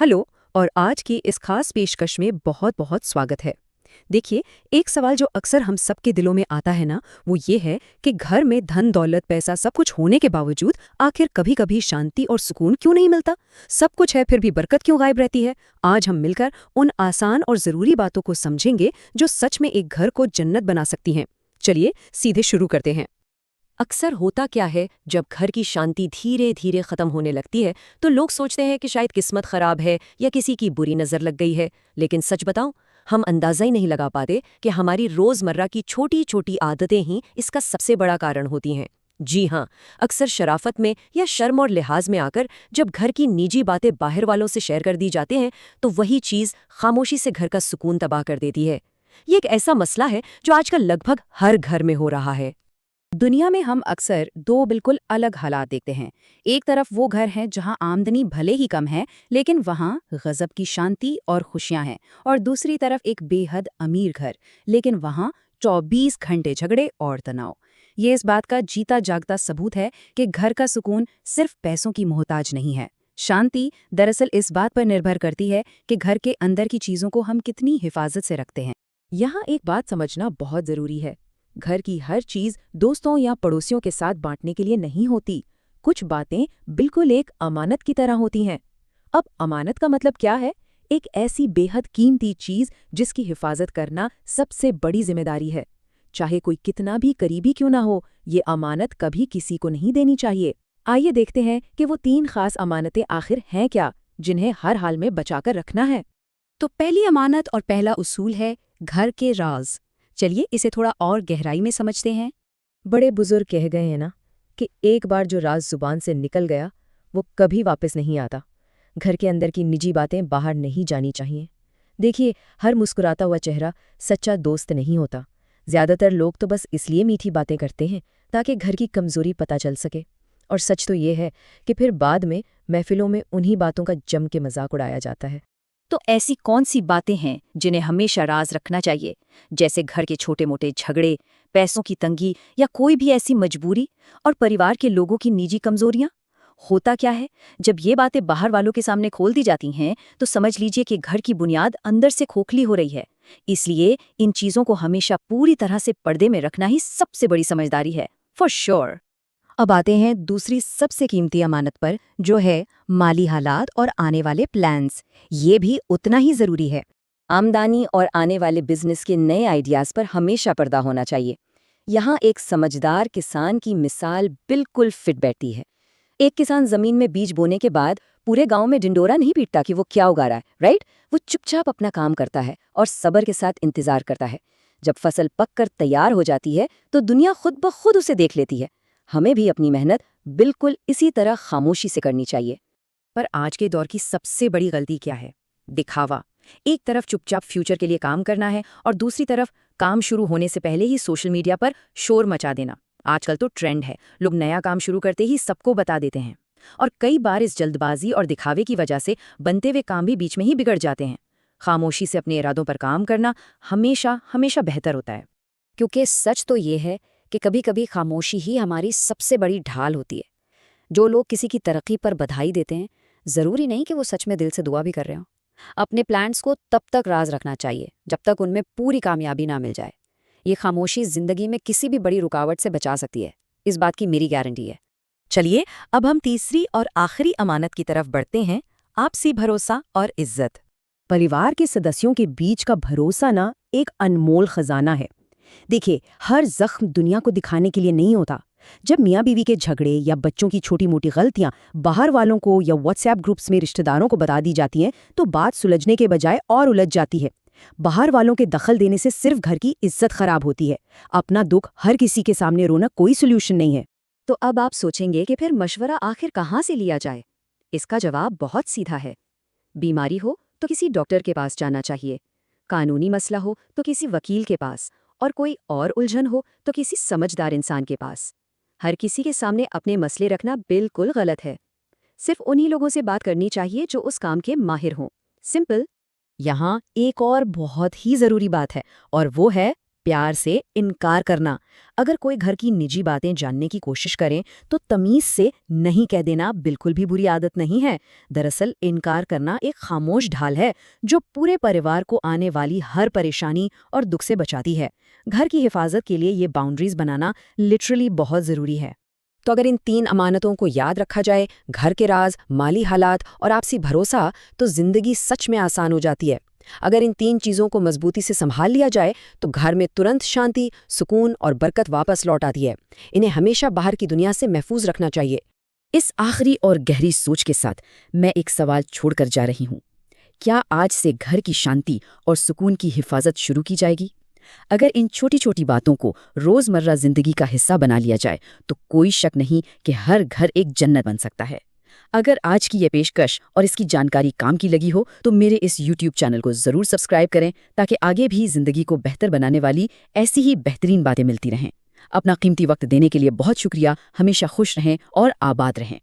Hello. और आज की इस खास पेशकश में बहुत बहुत स्वागत है। देखिए, एक सवाल जो अक्सर हम सबके दिलों में आता है ना, वो ये है कि घर में धन दौलत पैसा सब कुछ होने के बावजूद आखिर कभी कभी शांति और सुकून क्यों नहीं मिलता। सब कुछ है फिर भी बरकत क्यों गायब रहती है। आज हम मिलकर उन आसान और ज़रूरी बातों को समझेंगे जो सच में एक घर को जन्नत बना सकती हैं। चलिए सीधे शुरू करते हैं। अक्सर होता क्या है, जब घर की शांति धीरे धीरे खत्म होने लगती है तो लोग सोचते हैं कि शायद किस्मत खराब है या किसी की बुरी नज़र लग गई है। लेकिन सच बताऊं, हम अंदाज़ा ही नहीं लगा पाते कि हमारी रोज़मर्रा की छोटी छोटी आदतें ही इसका सबसे बड़ा कारण होती हैं। जी हाँ, अक्सर शराफत में या शर्म और लिहाज में आकर जब घर की निजी बातें बाहर वालों से शेयर कर दी जाती हैं तो वही चीज़ खामोशी से घर का सुकून तबाह कर देती है। ये एक ऐसा मसला है जो आजकल लगभग हर घर में हो रहा है। दुनिया में हम अक्सर दो बिल्कुल अलग हालात देखते हैं। एक तरफ वो घर है जहां आमदनी भले ही कम है, लेकिन वहां गजब की शांति और खुशियां हैं। और दूसरी तरफ एक बेहद अमीर घर, लेकिन वहां 24 घंटे झगड़े और तनाव। ये इस बात का जीता जागता सबूत है कि घर का सुकून सिर्फ पैसों की मोहताज नहीं है। शांति दरअसल इस बात पर निर्भर करती है कि घर के अंदर की चीजों को हम कितनी हिफाजत से रखते हैं। यहाँ एक बात समझना बहुत जरूरी है। घर की हर चीज दोस्तों या पड़ोसियों के साथ बांटने के लिए नहीं होती। कुछ बातें बिल्कुल एक अमानत की तरह होती हैं। अब अमानत का मतलब क्या है? एक ऐसी बेहद कीमती चीज जिसकी हिफाजत करना सबसे बड़ी जिम्मेदारी है। चाहे कोई कितना भी करीबी क्यों ना हो, ये अमानत कभी किसी को नहीं देनी चाहिए। आइए देखते हैं कि वो 3 खास अमानतें आखिर हैं क्या, जिन्हें हर हाल में बचाकर रखना है। तो पहली अमानत और पहला उसूल है घर के राज। चलिए इसे थोड़ा और गहराई में समझते हैं। बड़े बुजुर्ग कह गए हैं ना कि एक बार जो राज जुबान से निकल गया वो कभी वापस नहीं आता। घर के अंदर की निजी बातें बाहर नहीं जानी चाहिए। देखिए, हर मुस्कुराता हुआ चेहरा सच्चा दोस्त नहीं होता। ज्यादातर लोग तो बस इसलिए मीठी बातें करते हैं ताकि घर की कमजोरी पता चल सके। और सच तो ये है कि फिर बाद में महफिलों में उन्हीं बातों का जम के मजाक उड़ाया जाता है। तो ऐसी कौन सी बातें हैं जिन्हें हमेशा राज रखना चाहिए, जैसे घर के छोटे मोटे झगड़े, पैसों की तंगी या कोई भी ऐसी मजबूरी, और परिवार के लोगों की निजी कमजोरियां? होता क्या है, जब ये बातें बाहर वालों के सामने खोल दी जाती हैं तो समझ लीजिए कि घर की बुनियाद अंदर से खोखली हो रही है। इसलिए इन चीजों को हमेशा पूरी तरह से पर्दे में रखना ही सबसे बड़ी समझदारी है, फॉर श्योर। अब आते हैं दूसरी सबसे कीमती अमानत पर, जो है माली हालात और आने वाले प्लान्स। ये भी उतना ही जरूरी है। आमदनी और आने वाले बिजनेस के नए आइडियाज पर हमेशा पर्दा होना चाहिए। यहाँ एक समझदार किसान की मिसाल बिल्कुल फिट बैठती है। एक किसान जमीन में बीज बोने के बाद पूरे गांव में ढिंडोरा नहीं पीटता कि वो क्या उगा रहा है, राइट? वो चुपचाप अपना काम करता है और सब्र के साथ इंतजार करता है। जब फसल पककर तैयार हो जाती है तो दुनिया खुद ब खुद उसे देख लेती है। हमें भी अपनी मेहनत बिल्कुल इसी तरह खामोशी से करनी चाहिए। पर आज के दौर की सबसे बड़ी गलती क्या है? दिखावा। एक तरफ चुपचाप फ्यूचर के लिए काम करना है और दूसरी तरफ काम शुरू होने से पहले ही सोशल मीडिया पर शोर मचा देना। आजकल तो ट्रेंड है, लोग नया काम शुरू करते ही सबको बता देते हैं। और कई बार इस जल्दबाजी और दिखावे की वजह से बनते हुए काम भी बीच में ही बिगड़ जाते हैं। खामोशी से अपने इरादों पर काम करना हमेशा हमेशा बेहतर होता है। क्योंकि सच तो ये है कि कभी कभी खामोशी ही हमारी सबसे बड़ी ढाल होती है। जो लोग किसी की तरक्की पर बधाई देते हैं, ज़रूरी नहीं कि वो सच में दिल से दुआ भी कर रहे हों। अपने प्लान्स को तब तक राज रखना चाहिए जब तक उनमें पूरी कामयाबी ना मिल जाए। ये खामोशी जिंदगी में किसी भी बड़ी रुकावट से बचा सकती है, इस बात की मेरी गारंटी है। चलिए अब हम तीसरी और आखिरी अमानत की तरफ बढ़ते हैं, आपसी भरोसा और इज्जत। परिवार के सदस्यों के बीच का भरोसा ना एक अनमोल खजाना है। देखिए, हर जख्म दुनिया को दिखाने के लिए नहीं होता। जब मियाँ बीवी के झगड़े या बच्चों की छोटी मोटी गलतियां बाहर वालों को या व्हाट्सएप ग्रुप्स में रिश्तेदारों को बता दी जाती हैं तो बात सुलझने के बजाय और उलझ जाती है। बाहर वालों के दखल देने से सिर्फ घर की इज्जत खराब होती है। अपना दुख हर किसी के सामने रोना कोई सोल्यूशन नहीं है। तो अब आप सोचेंगे कि फिर मशवरा आखिर कहाँ से लिया जाए? इसका जवाब बहुत सीधा है। बीमारी हो तो किसी डॉक्टर के पास जाना चाहिए, कानूनी मसला हो तो किसी वकील के पास, और कोई और उलझन हो तो किसी समझदार इंसान के पास। हर किसी के सामने अपने मसले रखना बिल्कुल गलत है। सिर्फ उन्हीं लोगों से बात करनी चाहिए जो उस काम के माहिर हों। सिंपल। यहाँ एक और बहुत ही जरूरी बात है, और वो है प्यार से इनकार करना। अगर कोई घर की निजी बातें जानने की कोशिश करे तो तमीज से नहीं कह देना बिल्कुल भी बुरी आदत नहीं है। दरअसल इनकार करना एक खामोश ढाल है जो पूरे परिवार को आने वाली हर परेशानी और दुख से बचाती है। घर की हिफाजत के लिए ये बाउंड्रीज बनाना लिटरली बहुत ज़रूरी है। तो अगर इन 3 अमानतों को याद रखा जाए, घर के राज, माली हालात और आपसी भरोसा, तो जिंदगी सच में आसान हो जाती है। अगर इन 3 चीज़ों को मजबूती से संभाल लिया जाए तो घर में तुरंत शांति, सुकून और बरकत वापस लौट आती है। इन्हें हमेशा बाहर की दुनिया से महफूज रखना चाहिए। इस आखिरी और गहरी सोच के साथ मैं एक सवाल छोड़कर जा रही हूँ। क्या आज से घर की शांति और सुकून की हिफाजत शुरू की जाएगी? अगर इन छोटी छोटी बातों को रोजमर्रा जिंदगी का हिस्सा बना लिया जाए तो कोई शक नहीं कि हर घर एक जन्नत बन सकता है। अगर आज की ये पेशकश और इसकी जानकारी काम की लगी हो तो मेरे इस YouTube चैनल को ज़रूर सब्सक्राइब करें ताकि आगे भी जिंदगी को बेहतर बनाने वाली ऐसी ही बेहतरीन बातें मिलती रहें। अपना कीमती वक्त देने के लिए बहुत शुक्रिया। हमेशा खुश रहें और आबाद रहें।